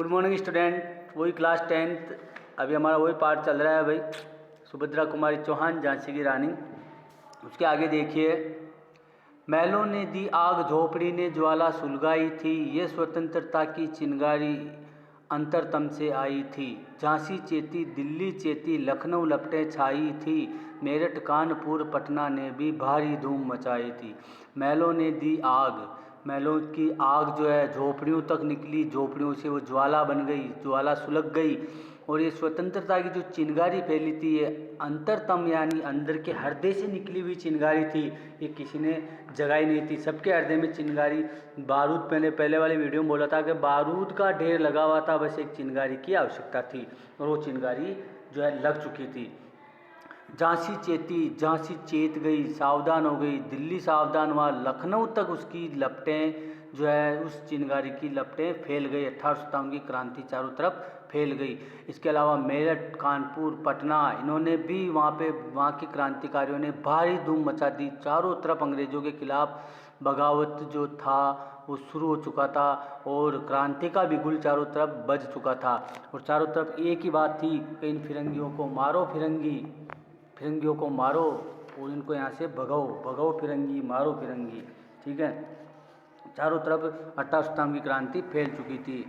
Good morning student. वही class 10th अभी हमारा वही पार्ट चल रहा है भाई, सुभद्रा कुमारी चौहान झांसी की रानी। उसके आगे देखिए, महलों ने दी आग, झोपड़ी ने ज्वाला सुलगाई थी, ये स्वतंत्रता की चिंगारी अंतरतम से आई थी। झांसी चेती, दिल्ली चेती, लखनऊ लपटें छाई थी, मेरठ कानपुर पटना ने भी भारी धूम मचाई थी। महलों ने दी आग, महलों की आग जो है झोपड़ियों तक निकली, झोपड़ियों से वो ज्वाला बन गई, ज्वाला सुलग गई। और ये स्वतंत्रता की जो चिंगारी फैली थी, ये अंतरतम यानी अंदर के हृदय से निकली हुई चिंगारी थी। ये किसी ने जगाई नहीं थी, सबके हृदय में चिंगारी। बारूद पहले वाले वीडियो में बोला था कि बारूद का ढेर लगा हुआ था, बस एक चिंगारी की आवश्यकता थी और वो चिंगारी जो है लग चुकी थी। झांसी चेती, झांसी चेत गई, सावधान हो गई, दिल्ली सावधान हुआ, लखनऊ तक उसकी लपटें जो है, उस चिंगारी की लपटें फैल गई। 1857 की क्रांति चारों तरफ फैल गई। इसके अलावा मेरठ, कानपुर, पटना, इन्होंने भी वहाँ के क्रांतिकारियों ने भारी धूम मचा दी। चारों तरफ अंग्रेज़ों के खिलाफ बगावत जो था वो शुरू हो चुका था और क्रांति का बिगुल चारों तरफ बज चुका था। और चारों तरफ एक ही बात थी कि इन फिरंगियों को मारो, फिरंगियों को मारो और इनको यहाँ से भगाओ, भगाओ फिरंगी, मारो फिरंगी। ठीक है, चारों तरफ 1857 की क्रांति फैल चुकी थी।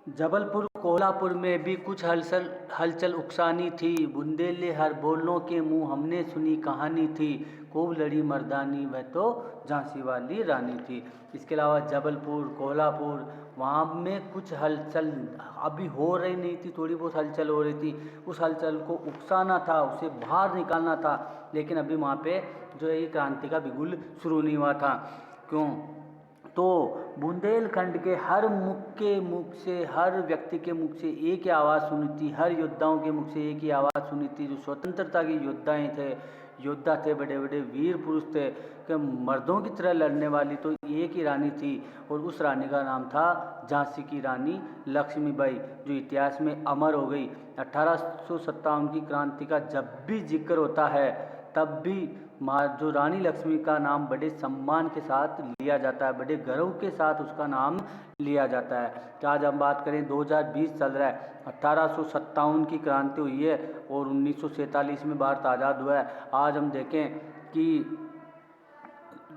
जबलपुर कोल्हापुर में भी कुछ हलचल उकसानी थी, बुंदेले हर बोलों के मुंह हमने सुनी कहानी थी, खूब लड़ी मर्दानी वह तो झांसी वाली रानी थी। इसके अलावा जबलपुर, कोल्हापुर, वहाँ में कुछ हलचल अभी हो रही नहीं थी, थोड़ी बहुत हलचल हो रही थी। उस हलचल को उकसाना था, उसे बाहर निकालना था, लेकिन अभी वहाँ पे जो है ये क्रांति का बिगुल शुरू नहीं हुआ था। क्यों? तो बुंदेलखंड के हर मुख से, हर व्यक्ति के मुख से एक ही आवाज़ सुनी थी, हर योद्धाओं के मुख से एक ही आवाज़ सुनी थी। जो स्वतंत्रता के योद्धा थे, बड़े बड़े वीर पुरुष थे कि मर्दों की तरह लड़ने वाली तो एक ही रानी थी, और उस रानी का नाम था झांसी की रानी लक्ष्मीबाई, जो इतिहास में अमर हो गई। 1857 की क्रांति का जब भी जिक्र होता है तब भी जो रानी लक्ष्मी का नाम बड़े सम्मान के साथ लिया जाता है, बड़े गर्व के साथ उसका नाम लिया जाता है। तो आज हम बात करें, 2020 चल रहा है, 1857 की क्रांति हुई है और 1947 में भारत आज़ाद हुआ है। आज हम देखें कि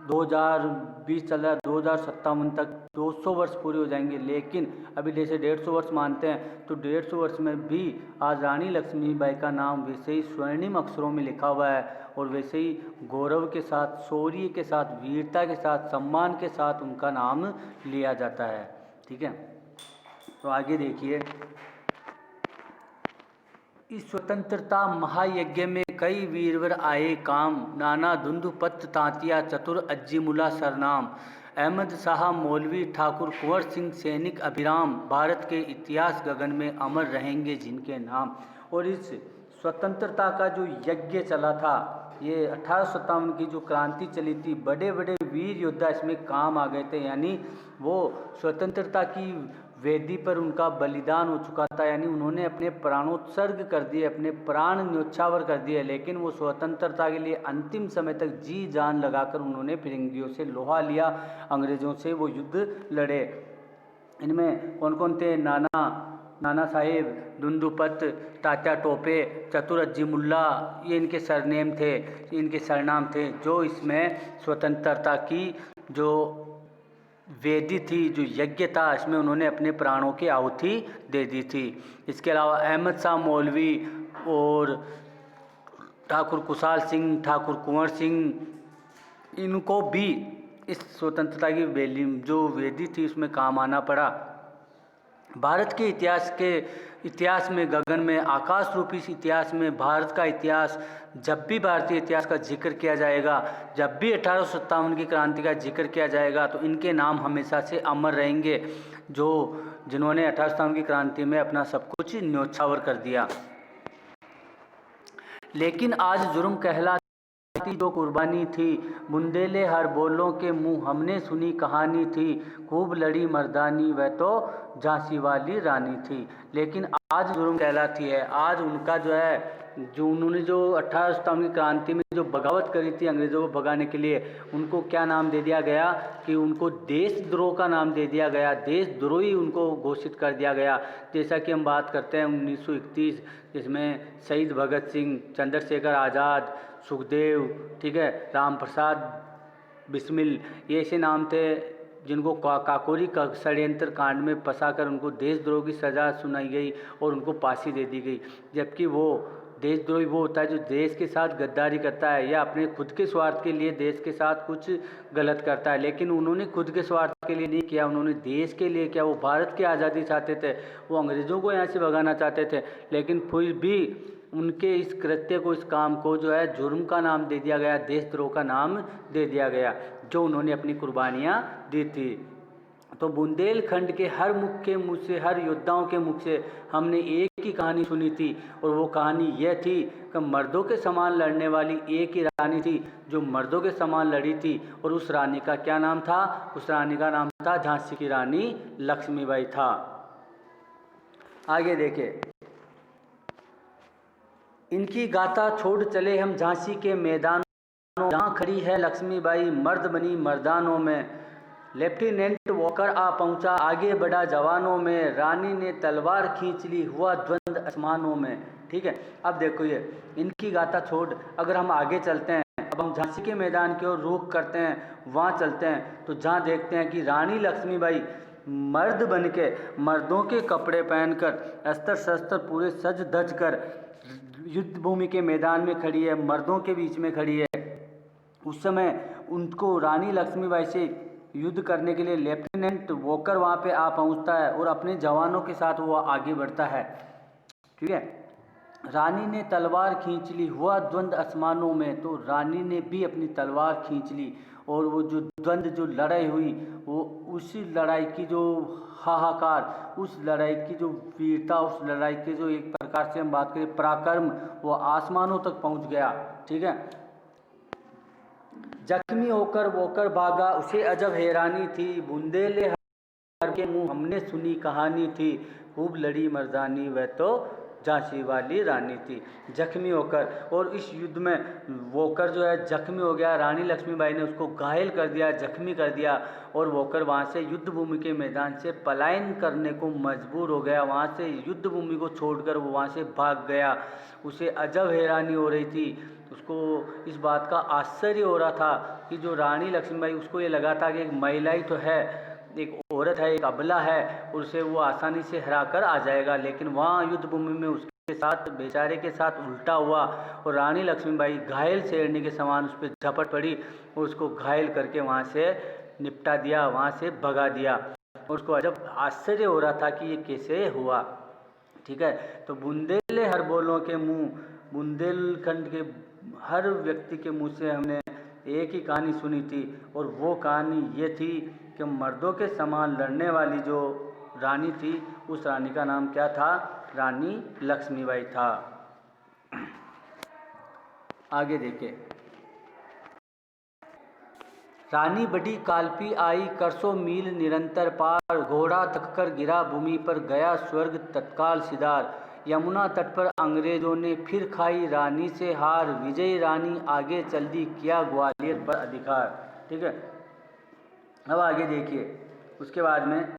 2020 चल रहा है, 2057 तक 200 वर्ष पूरे हो जाएंगे, लेकिन अभी जैसे 150 वर्ष मानते हैं तो 150 वर्ष में भी आज रानी लक्ष्मीबाई का नाम वैसे ही स्वर्णिम अक्षरों में लिखा हुआ है और वैसे ही गौरव के साथ, शौर्य के साथ, वीरता के साथ, सम्मान के साथ उनका नाम लिया जाता है। ठीक है, तो आगे देखिए, इस स्वतंत्रता महायज्ञ में कई वीरवर आए काम, नाना धुंधुपत तांतिया चतुर अज्जीमुला सरनाम, अहमद शाह मौलवी ठाकुर कुंवर सिंह सैनिक अभिराम, भारत के इतिहास गगन में अमर रहेंगे जिनके नाम। और इस स्वतंत्रता का जो यज्ञ चला था, ये 1857 की जो क्रांति चली थी, बड़े बड़े वीर योद्धा इसमें काम आ गए थे, यानी वो स्वतंत्रता की वेदी पर उनका बलिदान हो चुका था, यानी उन्होंने अपने प्राणोत्सर्ग कर दिए, अपने प्राण न्योछावर कर दिए, लेकिन वो स्वतंत्रता के लिए अंतिम समय तक जी जान लगाकर उन्होंने फिरंगियों से लोहा लिया, अंग्रेज़ों से वो युद्ध लड़े। इनमें कौन कौन थे? नाना साहेब, धुंधुपत, तात्या टोपे, चतुर अज्जीमुल्ला, ये इनके सरनेम थे, इनके सरनाम थे, जो इसमें स्वतंत्रता की जो वेदी थी, जो यज्ञ था, इसमें उन्होंने अपने प्राणों की आहुति दे दी थी। इसके अलावा अहमद शाह मौलवी और ठाकुर कुशाल सिंह, ठाकुर कुंवर सिंह, इनको भी इस स्वतंत्रता की जो वेदी थी उसमें काम आना पड़ा। भारत के इतिहास में, गगन में, आकाश रूपी इस इतिहास में, भारत का इतिहास, जब भी भारतीय इतिहास का जिक्र किया जाएगा, जब भी 1857 की क्रांति का जिक्र किया जाएगा, तो इनके नाम हमेशा से अमर रहेंगे, जिन्होंने 1857 की क्रांति में अपना सब कुछ न्योछावर कर दिया। लेकिन आज जुर्म कहलाती जो कुर्बानी थी, बुंदेले हर बोलों के मुंह हमने सुनी कहानी थी, खूब लड़ी मर्दानी वह तो झांसी वाली रानी थी। लेकिन आज जुर्म कहलाती है, आज उनका जो है जो उन्होंने जो 18 सितंबर की क्रांति में जो बगावत करी थी अंग्रेज़ों को भगाने के लिए, उनको क्या नाम दे दिया गया कि उनको देशद्रोह का नाम दे दिया गया, देशद्रोही उनको घोषित कर दिया गया। जैसा कि हम बात करते हैं 1931, जिसमें शहीद भगत सिंह, चंद्रशेखर आज़ाद, सुखदेव, ठीक है, राम प्रसाद बिस्मिल, ये ऐसे नाम थे जिनको काकोरी का षड्यंत्र कांड में फंसाकर उनको देशद्रोह की सज़ा सुनाई गई और उनको फांसी दे दी गई। जबकि वो देशद्रोही वो होता है जो देश के साथ गद्दारी करता है या अपने खुद के स्वार्थ के लिए देश के साथ कुछ गलत करता है, लेकिन उन्होंने खुद के स्वार्थ के लिए नहीं किया, उन्होंने देश के लिए किया। वो भारत की आज़ादी चाहते थे, वो अंग्रेज़ों को यहाँ से भगाना चाहते थे, लेकिन फिर भी उनके इस कृत्य को, इस काम को जो है जुर्म का नाम दे दिया गया, देशद्रोह का नाम दे दिया गया, जो उन्होंने अपनी कुर्बानियाँ दी थी। तो बुंदेलखंड के हर मुख के मुँह से, हर योद्धाओं के मुख से हमने एक ही कहानी सुनी थी, और वो कहानी यह थी कि मर्दों के समान लड़ने वाली एक ही रानी थी जो मर्दों के समान लड़ी थी, और उस रानी का क्या नाम था? उस रानी का नाम था झांसी की रानी लक्ष्मीबाई था। आगे देखें, इनकी गाथा छोड़ चले हम झांसी के मैदानों, जहाँ खड़ी है लक्ष्मीबाई मर्द बनी मर्दानों में। लेफ्टिनेंट वॉकर आ पहुंचा, आगे बढ़ा जवानों में, रानी ने तलवार खींच ली, हुआ द्वंद आसमानों में। ठीक है, अब देखो ये इनकी गाथा छोड़, अगर हम आगे चलते हैं, अब हम झांसी के मैदान की ओर रुख करते हैं, वहाँ चलते हैं, तो जहाँ देखते हैं कि रानी लक्ष्मीबाई मर्द बन के, मर्दों के कपड़े पहनकर, अस्त्र शस्त्र पूरे सज धज कर युद्ध भूमि के मैदान में खड़ी है, मर्दों के बीच में खड़ी है। उस समय उनको रानी लक्ष्मीबाई से युद्ध करने के लिए लेफ्टिनेंट वॉकर वहाँ पे आ पहुँचता है और अपने जवानों के साथ वो आगे बढ़ता है। ठीक है, रानी ने तलवार खींच ली, हुआ द्वंद आसमानों में, तो रानी ने भी अपनी तलवार खींच ली, और वो जो द्वंद, जो लड़ाई हुई, वो उसी लड़ाई की जो हाहाकार, उस लड़ाई की जो वीरता, उस लड़ाई के जो एक प्रकार से हम बात करें पराक्रम, वो आसमानों तक पहुंच गया। ठीक है, जख्मी होकर वोकर भागा, उसे अजब हैरानी थी, बुंदेले हर के मुंह हमने सुनी कहानी थी, खूब लड़ी मर्दानी वह तो झांसी वाली रानी थी। जख्मी होकर, और इस युद्ध में वोकर जो है जख्मी हो गया, रानी लक्ष्मीबाई ने उसको घायल कर दिया, जख्मी कर दिया, और वोकर वहाँ से युद्ध भूमि के मैदान से पलायन करने को मजबूर हो गया। वहाँ से युद्ध भूमि को छोड़कर वो वहाँ से भाग गया। उसे अजब हैरानी हो रही थी, उसको इस बात का आश्चर्य हो रहा था कि जो रानी लक्ष्मीबाई, उसको ये लगा था कि एक महिला ही तो है, एक औरत है, एक अबला है, उसे वो आसानी से हरा कर आ जाएगा, लेकिन वहाँ युद्ध भूमि में उसके साथ, बेचारे के साथ उल्टा हुआ, और रानी लक्ष्मीबाई घायल शेरनी के समान उस पर झपट पड़ी और उसको घायल करके वहाँ से निपटा दिया, वहाँ से भगा दिया। और उसको अजब आश्चर्य हो रहा था कि ये कैसे हुआ। ठीक है, तो बुंदेले हर बोलों के मुँह, बुंदेलखंड के हर व्यक्ति के मुँह से हमने एक ही कहानी सुनी थी, और वो कहानी ये थी कि मर्दों के समान लड़ने वाली जो रानी थी, उस रानी का नाम क्या था? रानी लक्ष्मीबाई था। आगे देखिए, रानी बड़ी काल्पी आई, करसों मील निरंतर पार, घोड़ा थककर गिरा भूमि पर, गया स्वर्ग तत्काल सिधार। यमुना तट पर अंग्रेजों ने फिर खाई रानी से हार, विजयी रानी आगे चल दी, किया ग्वालियर पर अधिकार। ठीक है, अब आगे देखिए, उसके बाद में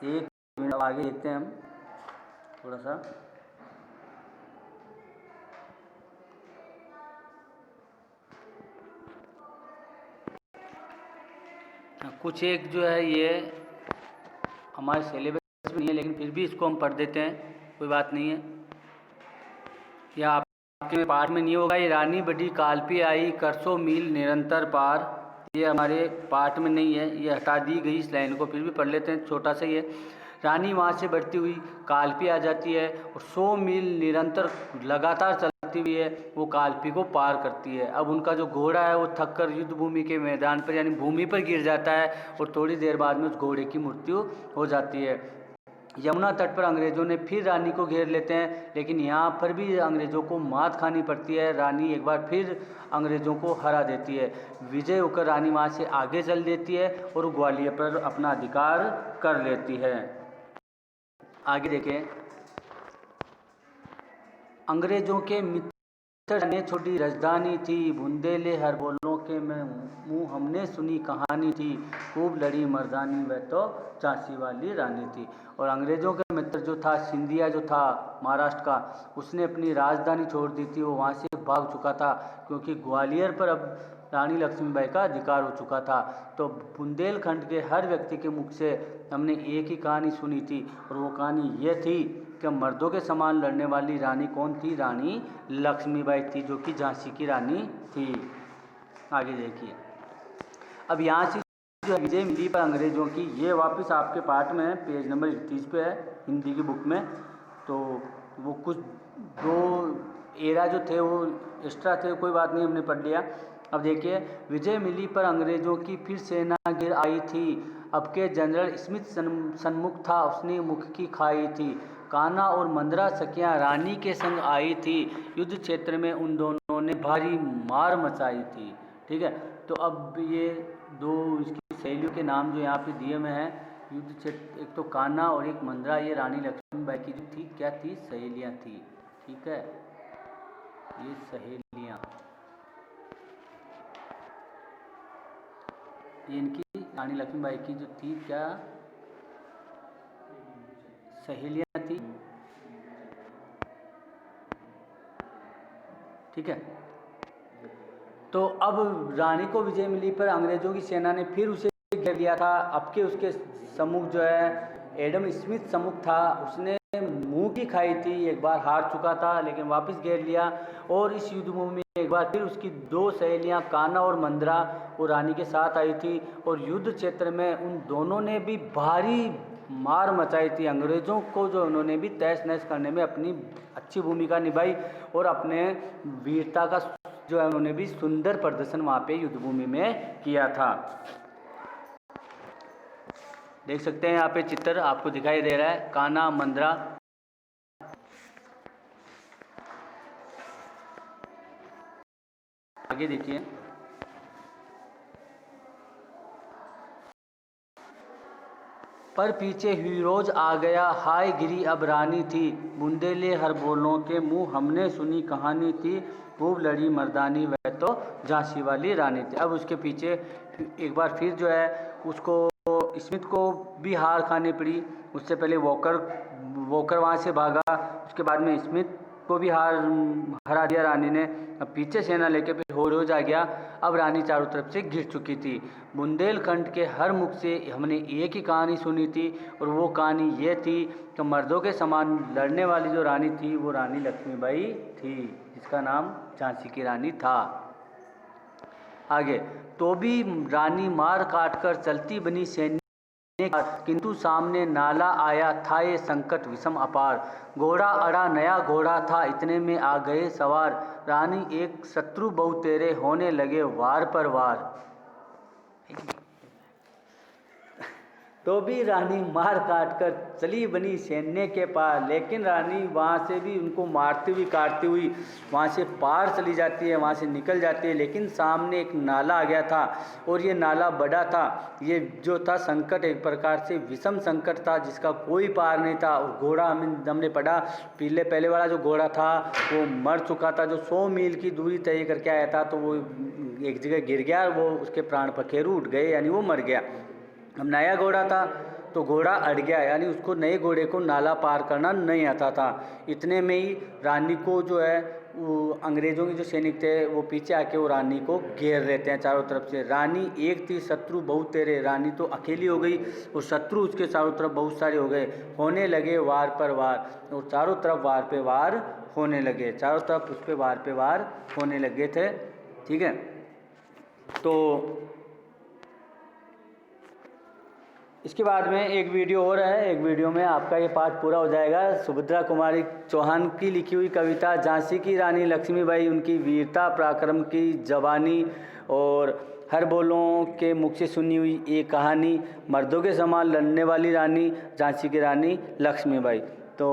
एक मिनट आगे देखते हैं हम थोड़ा सा। कुछ एक जो है ये हमारे सिलेबस में नहीं है, लेकिन फिर भी इसको हम पढ़ देते हैं, कोई बात नहीं है। या आपके पाठ में नहीं होगा, ये रानी बड़ी काल्पी आई, करसों मील निरंतर पार, ये हमारे पाठ में नहीं है, ये हटा दी गई इस लाइन को, फिर भी पढ़ लेते हैं, छोटा सा ही है। रानी वहाँ से बढ़ती हुई काल्पी आ जाती है, और 100 मील निरंतर लगातार चलती हुई है वो काल्पी को पार करती है। अब उनका जो घोड़ा है वो थक कर युद्ध भूमि के मैदान पर, यानी भूमि पर गिर जाता है, और थोड़ी देर बाद में उस घोड़े की मृत्यु हो जाती है। यमुना तट पर अंग्रेज़ों ने फिर रानी को घेर लेते हैं, लेकिन यहाँ पर भी अंग्रेज़ों को मात खानी पड़ती है। रानी एक बार फिर अंग्रेज़ों को हरा देती है। विजय होकर रानी वहाँ से आगे चल देती है और ग्वालियर पर अपना अधिकार कर लेती है। आगे देखें, अंग्रेज़ों के मित्र ने छोटी राजधानी थी, बुंदेले हर बोलों के में मुँह हमने सुनी कहानी थी, खूब लड़ी मर्दानी वह तो झांसी वाली रानी थी। और अंग्रेज़ों के मित्र जो था सिंधिया जो था महाराष्ट्र का, उसने अपनी राजधानी छोड़ दी थी, वो वहाँ से भाग चुका था क्योंकि ग्वालियर पर अब रानी लक्ष्मीबाई का अधिकार हो चुका था। तो बुंदेलखंड के हर व्यक्ति के मुख से हमने एक ही कहानी सुनी थी और वो कहानी ये थी कि मर्दों के समान लड़ने वाली रानी कौन थी? रानी लक्ष्मीबाई थी, जो कि झांसी की रानी थी। आगे देखिए, अब यहाँ से जो विजय मिली पर अंग्रेज़ों की, ये वापस आपके पाठ में है, पेज नंबर 31 पे है हिंदी की बुक में। तो वो कुछ दो एरा जो थे वो एक्स्ट्रा थे, कोई बात नहीं, हमने पढ़ लिया। अब देखिए, विजय मिली पर अंग्रेज़ों की फिर सेना गिर आई थी, अब के जनरल स्मिथ सन्मुख था, उसने मुख की खाई थी, कान्हा और मंदरा सखियाँ रानी के संग आई थी, युद्ध क्षेत्र में उन दोनों ने भारी मार मचाई थी। ठीक है, तो अब ये दो इसकी सहेलियों के नाम जो यहाँ पे दिए हुए हैं युद्ध क्षेत्र, एक तो कान्हा और एक मंदरा, ये रानी लक्ष्मीबाई की जो थी क्या थी? सहेलियाँ थी। ठीक है, ये सहेलियाँ, ये इनकी रानी लक्ष्मीबाई की जो थी क्या? सहेलियाँ थी। ठीक है, तो अब रानी को विजय मिली पर अंग्रेज़ों की सेना ने फिर उसे घेर लिया था। अब के उसके सम्मुख जो है एडम स्मिथ सम्मुख था, उसने मुंह की खाई थी, एक बार हार चुका था लेकिन वापस घेर लिया। और इस युद्ध में एक बार फिर उसकी दो सहेलियां कान्हा और मंदरा वो रानी के साथ आई थी और युद्ध क्षेत्र में उन दोनों ने भी भारी मार मचाई थी। अंग्रेज़ों को जो उन्होंने भी तहस नहस करने में अपनी अच्छी भूमिका निभाई और अपने वीरता का जो है उन्होंने भी सुंदर प्रदर्शन वहाँ पे युद्ध भूमि में किया था। देख सकते हैं यहाँ पे चित्र आपको दिखाई दे रहा है, कान्हा मंदरा। आगे देखिए, पर पीछे हीरोज आ गया, हाय गिरी अब रानी थी, बुंदेले हर बोलों के मुंह हमने सुनी कहानी थी, खूब लड़ी मर्दानी वह तो झांसी वाली रानी थी। अब उसके पीछे एक बार फिर जो है उसको स्मिथ को भी हार खानी पड़ी। उससे पहले वॉकर वहाँ से भागा, उसके बाद में स्मिथ को भी हरा दिया रानी ने। अब पीछे सेना लेके फिर हीरोज आ गया। अब रानी चारों तरफ से घिर चुकी थी। बुंदेलखंड के हर मुख से हमने एक ही कहानी सुनी थी और वो कहानी ये थी कि मर्दों के समान लड़ने वाली जो रानी थी वो रानी लक्ष्मीबाई थी, जिसका नाम झांसी की रानी था। आगे, तो भी रानी मार काट कर चलती बनी सैन्य, किंतु सामने नाला आया था ये संकट विषम अपार, घोड़ा अड़ा नया घोड़ा था इतने में आ गए सवार, रानी एक शत्रु बहु तेरे होने लगे वार पर वार। तो भी रानी मार काट कर चली बनी सैन्य के पार, लेकिन रानी वहाँ से भी उनको मारती हुई काटती हुई वहाँ से पार चली जाती है, वहाँ से निकल जाती है। लेकिन सामने एक नाला आ गया था और ये नाला बड़ा था, ये जो था संकट एक प्रकार से विषम संकट था जिसका कोई पार नहीं था। और घोड़ा हमने पढ़ा, पहले वाला जो घोड़ा था वो मर चुका था, जो 100 मील की दूरी तय करके आया था, तो वो एक जगह गिर गया, वो उसके प्राण पखेरु उठ गए, यानी वो मर गया। अब नया घोड़ा था तो घोड़ा अड़ गया, यानी उसको नए घोड़े को नाला पार करना नहीं आता था। इतने में ही रानी को जो है वो अंग्रेज़ों के जो सैनिक थे वो पीछे आके वो रानी को घेर लेते हैं चारों तरफ से। रानी एक थी शत्रु बहुत तेरे, रानी तो अकेली हो गई और शत्रु उसके चारों तरफ बहुत सारे हो गए, होने लगे वार पर वार, और चारों तरफ वार पे वार होने लगे, चारों तरफ उस पर वार पे वार होने लगे थे। ठीक है, तो इसके बाद में एक वीडियो और है, एक वीडियो में आपका ये पाठ पूरा हो जाएगा। सुभद्रा कुमारी चौहान की लिखी हुई कविता झांसी की रानी लक्ष्मीबाई, उनकी वीरता पराक्रम की जवानी और हर बोलों के मुख से सुनी हुई ये कहानी, मर्दों के समान लड़ने वाली रानी, झांसी की रानी लक्ष्मीबाई। तो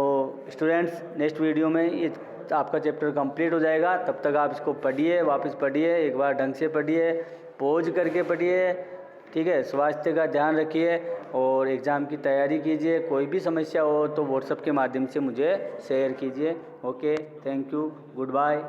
स्टूडेंट्स, नेक्स्ट वीडियो में ये आपका चैप्टर कंप्लीट हो जाएगा। तब तक आप इसको पढ़िए, वापस पढ़िए, एक बार ढंग से पढ़िए, पॉज करके पढ़िए, ठीक है। स्वास्थ्य का ध्यान रखिए और एग्ज़ाम की तैयारी कीजिए। कोई भी समस्या हो तो व्हाट्सएप के माध्यम से मुझे शेयर कीजिए। Okay, thank you, good bye.